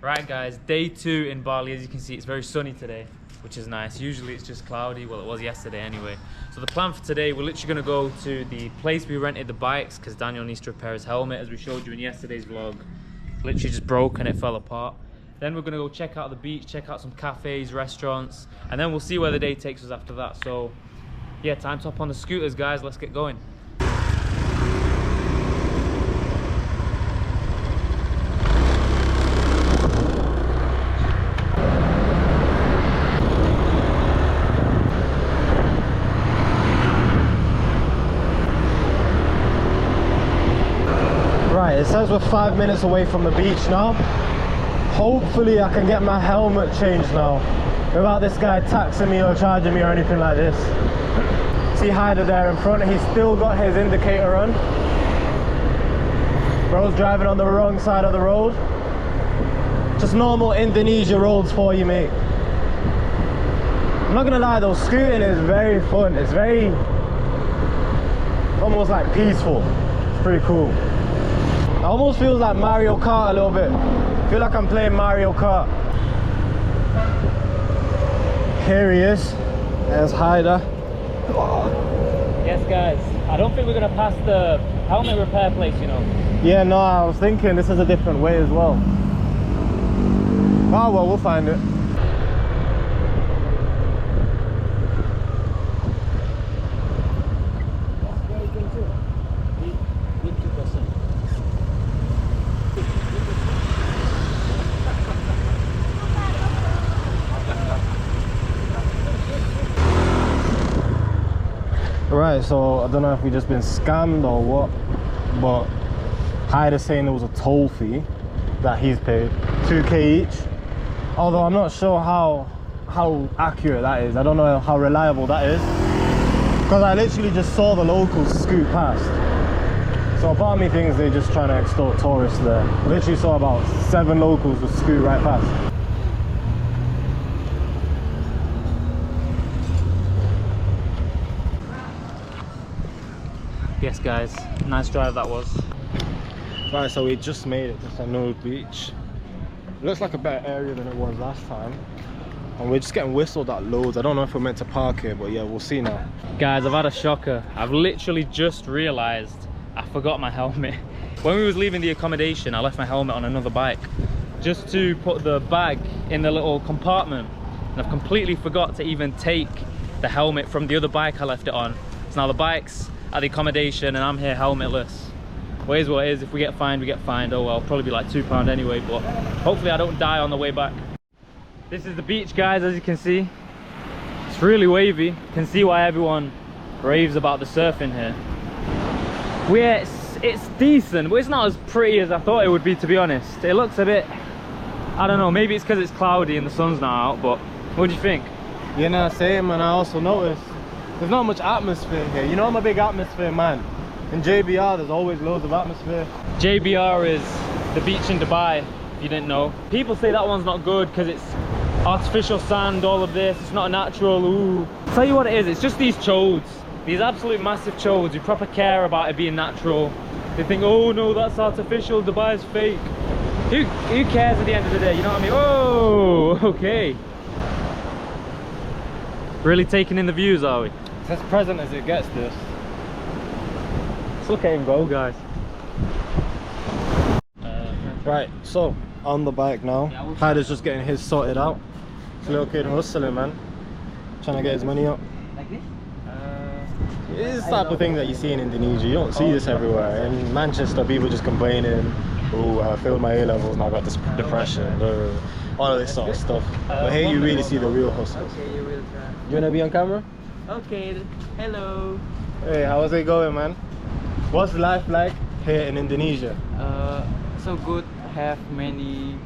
Right guys, day 2 in Bali. As you can see, it's very sunny today, which is nice. Usually it's just cloudy. Well, it was yesterday anyway. So the plan for today, we're literally going to go to the place we rented the bikes because Daniel needs to repair his helmet, as we showed you in yesterday's vlog. Literally just broke and it fell apart. Then we're going to go check out the beach, check out some cafes, restaurants, and then we'll see where the day takes us after that. So yeah, time to hop on the scooters, guys. Let's get going. Right, it says we're 5 minutes away from the beach now. Hopefully I can get my helmet changed now without this guy taxing me or charging me or anything like this. See Haider there in front, he's still got his indicator on. Bro's driving on the wrong side of the road. Just normal Indonesia roads for you, mate. I'm not gonna lie though, scooting is very fun. It's very, almost like peaceful. It's pretty cool. It almost feels like Mario Kart a little bit. I feel like I'm playing Mario Kart. Here he is. There's Haider. Yes guys, I don't think we're going to pass the helmet repair place, you know. Yeah, no, I was thinking this is a different way as well. Oh well, we'll find it. Right, so I don't know if we've just been scammed or what, but Haider's saying there was a toll fee that he's paid, 2k each. Although I'm not sure how accurate that is. I don't know how reliable that is, because I literally just saw the locals scoot past. So a part of me thinks they're just trying to extort tourists there. Literally saw about 7 locals just scoot right past. Yes guys, nice drive that was. Right, so we just made it to Sanur Beach. It looks like a better area than it was last time. And we're just getting whistled at loads. I don't know if we're meant to park here, but yeah, we'll see now. Guys, I've had a shocker. I've literally just realised I forgot my helmet. When we was leaving the accommodation, I left my helmet on another bike just to put the bag in the little compartment. And I've completely forgot to even take the helmet from the other bike I left it on. So now the bike's at the accommodation and I'm here helmetless. Well, here's what it is. If we get fined, we get fined. Oh well, probably be like £2 anyway, but hopefully I don't die on the way back. This is the beach, guys, as you can see. It's really wavy. You can see why everyone raves about the surfing here. It's decent, but it's not as pretty as I thought it would be, to be honest. It looks a bit, I don't know, maybe it's because it's cloudy and the sun's not out, but what do you think? You know, same, and I also noticed there's not much atmosphere here. You know, I'm a big atmosphere man. In JBR, there's always loads of atmosphere. JBR is the beach in Dubai, if you didn't know. People say that one's not good because it's artificial sand, all of this. It's not natural. Ooh. I'll tell you what it is. It's just these chodes. These absolute massive chodes who proper care about it being natural. They think, oh no, that's artificial. Dubai's fake. Who cares at the end of the day? You know what I mean? Oh, okay. Really taking in the views, are we? It's as present as it gets, this. Let's look at him go, guys. Right, so on the bike now. Haider's just getting his sorted out. It's a little kid hustling, man. Trying to get his money up. Like this? It's the type of thing that you see in Indonesia. You don't see this everywhere. In Manchester, people just complaining, oh, I failed my A-levels and I got this depression, all of this sort of stuff. But here you really see the real hustle. Okay, you will try. You wanna be on camera? Okay, hello. Hey, how's it going, man? What's life like here in Indonesia? So good. Have many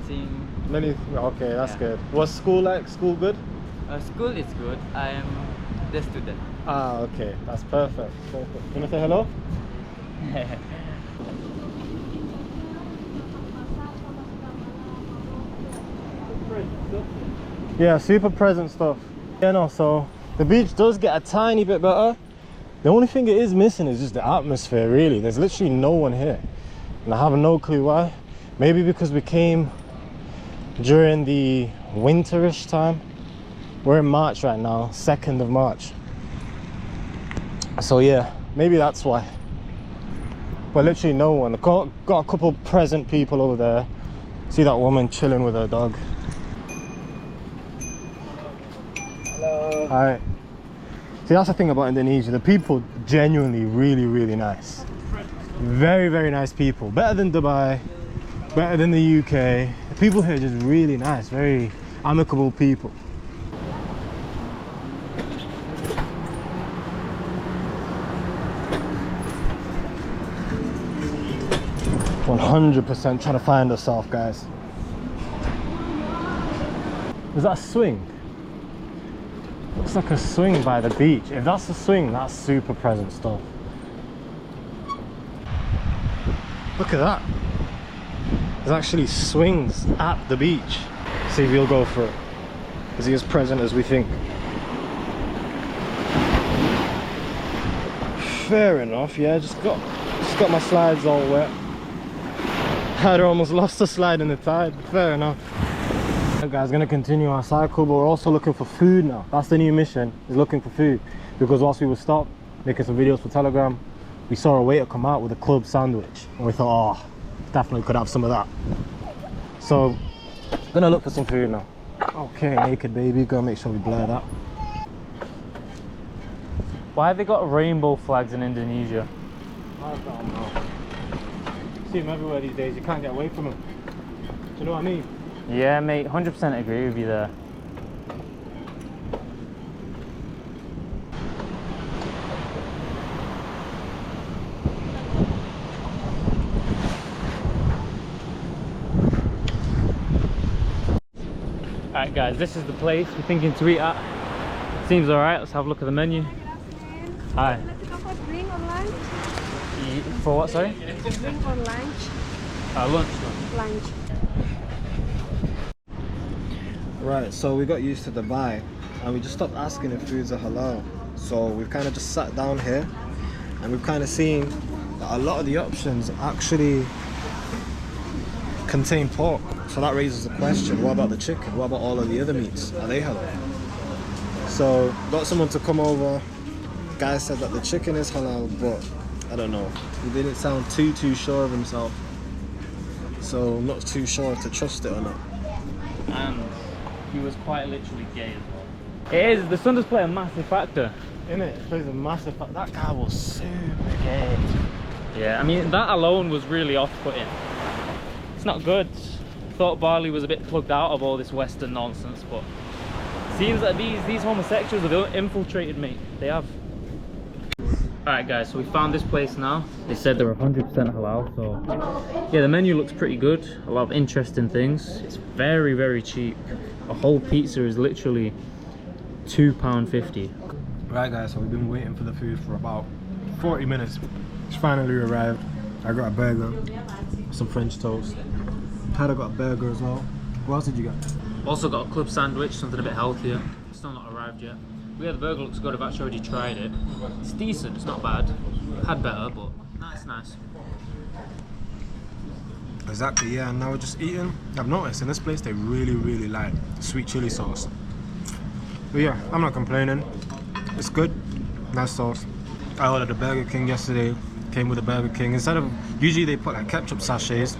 things. Okay, that's Yeah. good. What's school like? School good? School is good. I am the student. Ah, okay, that's perfect. You wanna say hello? Yeah, super present stuff. Yeah, no, so the beach does get a tiny bit better. The only thing it is missing is just the atmosphere, really. There's literally no one here. And I have no clue why. Maybe because we came during the winterish time. We're in March right now, 2nd of March. So yeah, maybe that's why. But literally no one. Got a couple present people over there. See that woman chilling with her dog. Hello. Hi. See, that's the thing about Indonesia. The people genuinely really nice. Very, very nice people. Better than Dubai, better than the UK. The people here are just really nice, very amicable people. 100% trying to find herself, guys. Is that a swing? Looks like a swing by the beach. If that's a swing, that's super present stuff. Look at that. There's actually swings at the beach. See if you'll go for it. Is he as present as we think? Fair enough, yeah, just got my slides all wet. Haider almost lost the slide in the tide. Fair enough. Okay, guys, gonna continue our cycle, but we're also looking for food now. That's the new mission, is looking for food. Because whilst we were stopped making some videos for Telegram, we saw a waiter come out with a club sandwich, and we thought, oh, definitely could have some of that. So, gonna look for some food now. Okay, naked baby, gotta make sure we blur that. Why have they got rainbow flags in Indonesia? I don't know. See them everywhere these days, you can't get away from them. Do you know what I mean? Yeah, mate, 100% agree with you there. Alright guys, this is the place we're thinking to eat at. Seems alright, let's have a look at the menu. Hi. Let's go for drink or lunch? For what, sorry? Drink or lunch? Lunch. Lunch. Right, so we got used to Dubai and we just stopped asking if foods are halal. So we've kind of just sat down here and we've kind of seen that a lot of the options actually contain pork. So that raises the question, what about the chicken? What about all of the other meats? Are they halal? So got someone to come over. Guy said that the chicken is halal, but I don't know. He didn't sound too sure of himself. So I'm not too sure to trust it or not. And he was quite literally gay as well. It is, the sun does play a massive factor. Innit? It plays a massive factor. That guy was super gay. Yeah, I mean, that alone was really off-putting. It's not good. Thought Bali was a bit plugged out of all this Western nonsense, but seems that these homosexuals have infiltrated me. They have. Alright guys, so we found this place now. They said they're 100% halal, so yeah, the menu looks pretty good. A lot of interesting things. It's very cheap. A whole pizza is literally £2.50. Right guys, so we've been waiting for the food for about 40 minutes. It's finally arrived. I got a burger, some French toast. Haider got a burger as well. What else did you get? Also got a club sandwich, something a bit healthier. Still not arrived yet. But yeah, the burger looks good. I've actually already tried it. It's decent, it's not bad. Had better, but nice. Exactly, yeah, and now we're just eating. I've noticed in this place they really like sweet chili sauce. But yeah, I'm not complaining. It's good, nice sauce. I ordered a Burger King yesterday. Came with a Burger King. Instead of, usually they put like ketchup sachets,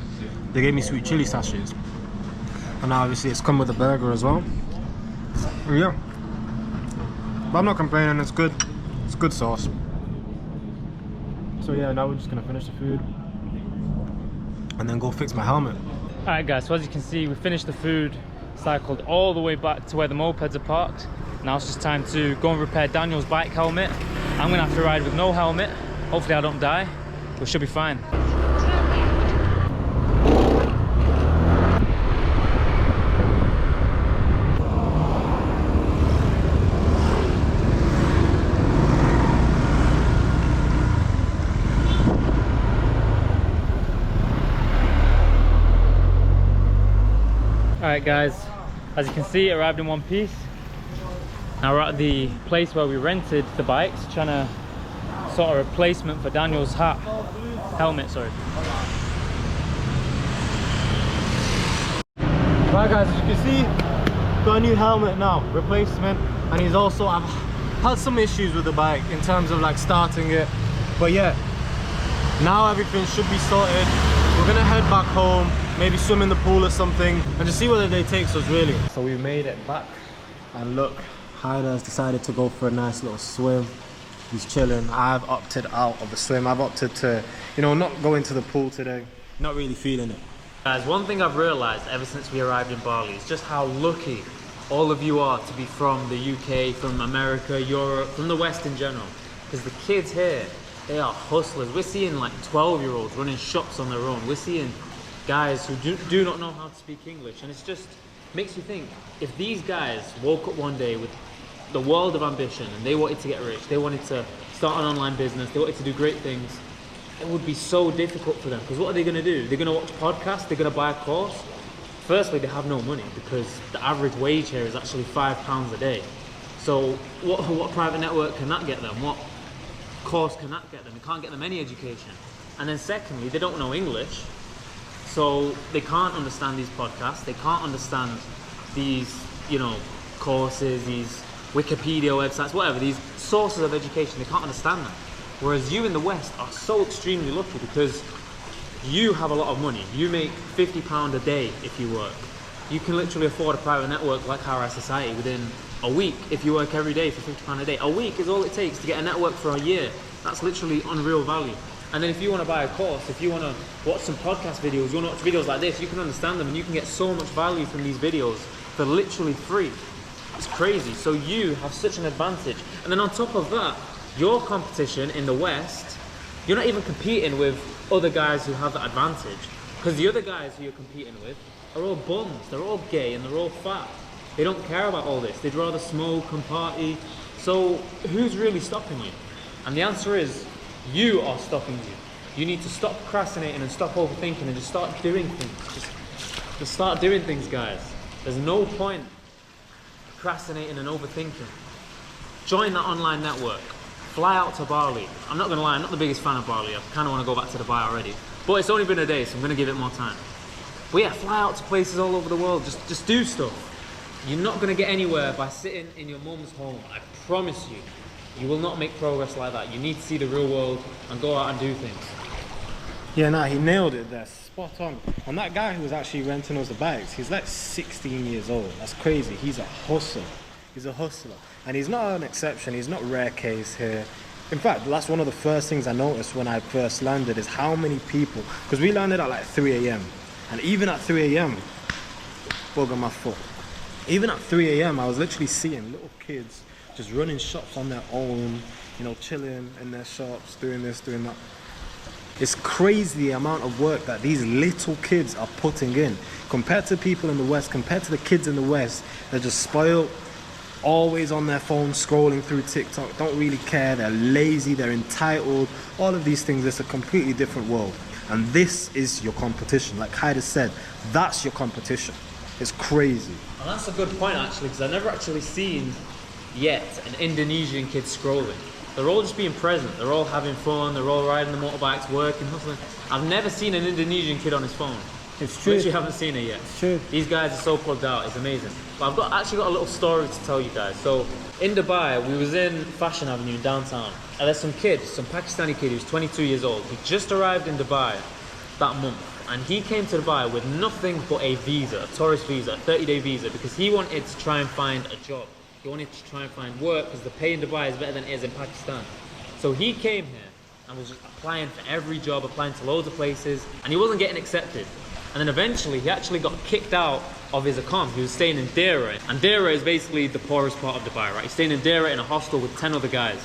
they gave me sweet chili sachets. And now obviously it's come with a burger as well. But yeah. But I'm not complaining, it's good. It's good sauce. So yeah, now we're just gonna finish the food and then go fix my helmet. Alright guys, so as you can see, we finished the food, cycled all the way back to where the mopeds are parked. Now it's just time to go and repair Daniel's bike helmet. I'm gonna have to ride with no helmet. Hopefully I don't die. We should be fine. Alright guys, as you can see, it arrived in one piece. Now we're at the place where we rented the bikes, trying to sort of replacement for Daniel's helmet, sorry. Right guys, as you can see, got a new helmet now, replacement, and I've had some issues with the bike in terms of like starting it, but yeah, now everything should be sorted. We're gonna head back home, maybe swim in the pool or something, and just see where the day takes us really. So we made it back, and look, Haider has decided to go for a nice little swim. He's chilling. I've opted out of the swim. I've opted to, you know, not go into the pool today. Not really feeling it. Guys, one thing I've realised ever since we arrived in Bali is just how lucky all of you are to be from the UK, from America, Europe, from the West in general. Because the kids here, they are hustlers. We're seeing like 12-year-olds running shops on their own. We're seeing guys who do not know how to speak English. And it's just makes you think, if these guys woke up one day with the world of ambition and they wanted to get rich, they wanted to start an online business, they wanted to do great things, it would be so difficult for them. Because what are they going to do? They're going to watch podcasts, they're going to buy a course. Firstly, they have no money because the average wage here is actually £5 a day. So what private network can that get them? What course can that get them? It can't get them any education. And then secondly, they don't know English, so they can't understand these podcasts, they can't understand these, you know, courses, these Wikipedia websites, whatever, these sources of education, they can't understand them. Whereas you in the West are so extremely lucky because you have a lot of money. You make £50 a day if you work. You can literally afford a private network like High Rise Society within a week if you work every day for £50 a day. A week is all it takes to get a network for a year. That's literally unreal value. And then if you want to buy a course, if you want to watch some podcast videos, you want to watch videos like this, you can understand them and you can get so much value from these videos for literally free. It's crazy. So you have such an advantage. And then on top of that, your competition in the West, you're not even competing with other guys who have that advantage, because the other guys who you're competing with are all bums, they're all gay and they're all fat. They don't care about all this. They'd rather smoke and party. So who's really stopping you? And the answer is, you are stopping you. You need to stop procrastinating and stop overthinking and just start doing things. Just start doing things, guys. There's no point procrastinating and overthinking. Join that online network. Fly out to Bali. I'm not gonna lie, I'm not the biggest fan of Bali. I kind of want to go back to Dubai already. But it's only been a day, so I'm gonna give it more time. But yeah, fly out to places all over the world. Just do stuff. You're not gonna get anywhere by sitting in your mum's home. I promise you. You will not make progress like that. You need to see the real world and go out and do things. Yeah, nah, he nailed it there. Spot on. And that guy who was actually renting us the bikes, he's like 16 years old. That's crazy. He's a hustler. He's a hustler. And he's not an exception. He's not a rare case here. In fact, that's one of the first things I noticed when I first landed is how many people, because we landed at like 3 a.m. And even at 3 a.m., bug on my foot. Even at 3 a.m., I was literally seeing little kids just running shops on their own, you know, chilling in their shops, doing this, doing that. It's crazy the amount of work that these little kids are putting in. Compared to people in the West, compared to the kids in the West, they're just spoiled, always on their phones, scrolling through TikTok, don't really care, they're lazy, they're entitled, all of these things. It's a completely different world. And this is your competition. Like Haider said, that's your competition. It's crazy. And that's a good point actually, because I've never actually seen yet an Indonesian kid scrolling. They're all just being present, they're all having fun, they're all riding the motorbikes, working, hustling. I've never seen an Indonesian kid on his phone. It's true. Literally haven't seen it yet. It's true. These guys are so plugged out, it's amazing. But I've actually got a little story to tell you guys. So in Dubai, we was in Fashion Avenue in downtown, and there's some Pakistani kid who's 22 years old. He just arrived in Dubai that month, and he came to Dubai with nothing but a visa, a tourist visa, a 30-day visa, because he wanted to try and find a job. He wanted to try and find work because the pay in Dubai is better than it is in Pakistan. So he came here and was just applying for every job, applying to loads of places, and he wasn't getting accepted. And then eventually he actually got kicked out of his account. He was staying in Dera, and Dera is basically the poorest part of Dubai, right? He's staying in Dera in a hostel with 10 other guys.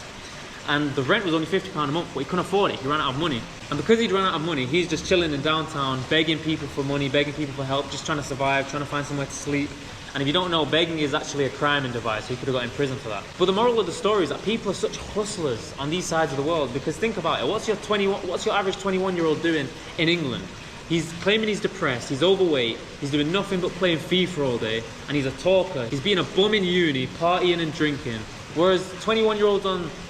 And the rent was only £50 a month, but he couldn't afford it. He ran out of money. And because he'd run out of money, he's just chilling in downtown, begging people for money, begging people for help, just trying to survive, trying to find somewhere to sleep. And if you don't know, begging is actually a crime in Dubai, so he could have got in prison for that. But the moral of the story is that people are such hustlers on these sides of the world, because think about it, what's your average 21-year-old doing in England? He's claiming he's depressed, he's overweight, he's doing nothing but playing FIFA all day, and he's a talker. He's being a bum in uni, partying and drinking. Whereas 21-year-olds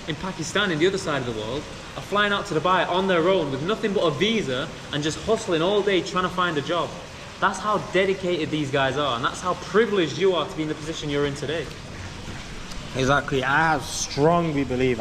in Pakistan, in the other side of the world, are flying out to Dubai on their own with nothing but a visa and just hustling all day trying to find a job. That's how dedicated these guys are, and that's how privileged you are to be in the position you're in today. Exactly. I firmly believe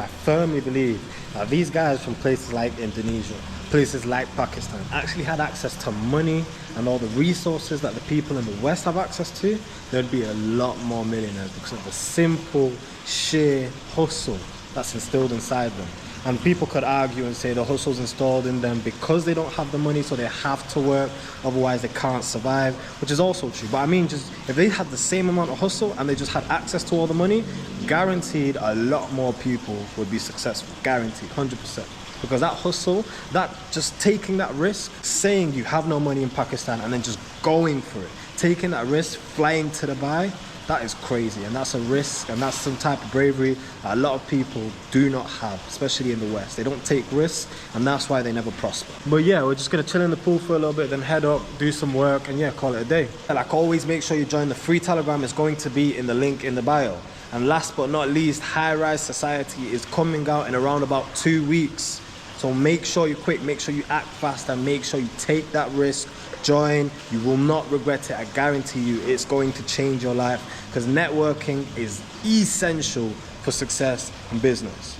that these guys from places like Indonesia, places like Pakistan, actually had access to money and all the resources that the people in the West have access to. There'd be a lot more millionaires because of the simple, sheer hustle that's instilled inside them. And people could argue and say the hustle's installed in them because they don't have the money, so they have to work, otherwise they can't survive, which is also true. But I mean, just if they had the same amount of hustle and they just had access to all the money, guaranteed a lot more people would be successful. Guaranteed, 100%. Because that hustle, that just taking that risk, saying you have no money in Pakistan and then just going for it, taking that risk, flying to Dubai, that is crazy, and that's a risk, and that's some type of bravery that a lot of people do not have, especially in the West. They don't take risks, and that's why they never prosper. But yeah, we're just gonna chill in the pool for a little bit, then head up, do some work, and yeah, call it a day. Like always, make sure you join the free Telegram. It's going to be in the link in the bio. And last but not least, High Rise Society is coming out in around about 2 weeks. So make sure you're quick, make sure you act fast, and make sure you take that risk. Join, you will not regret it. I guarantee you it's going to change your life, because networking is essential for success in business.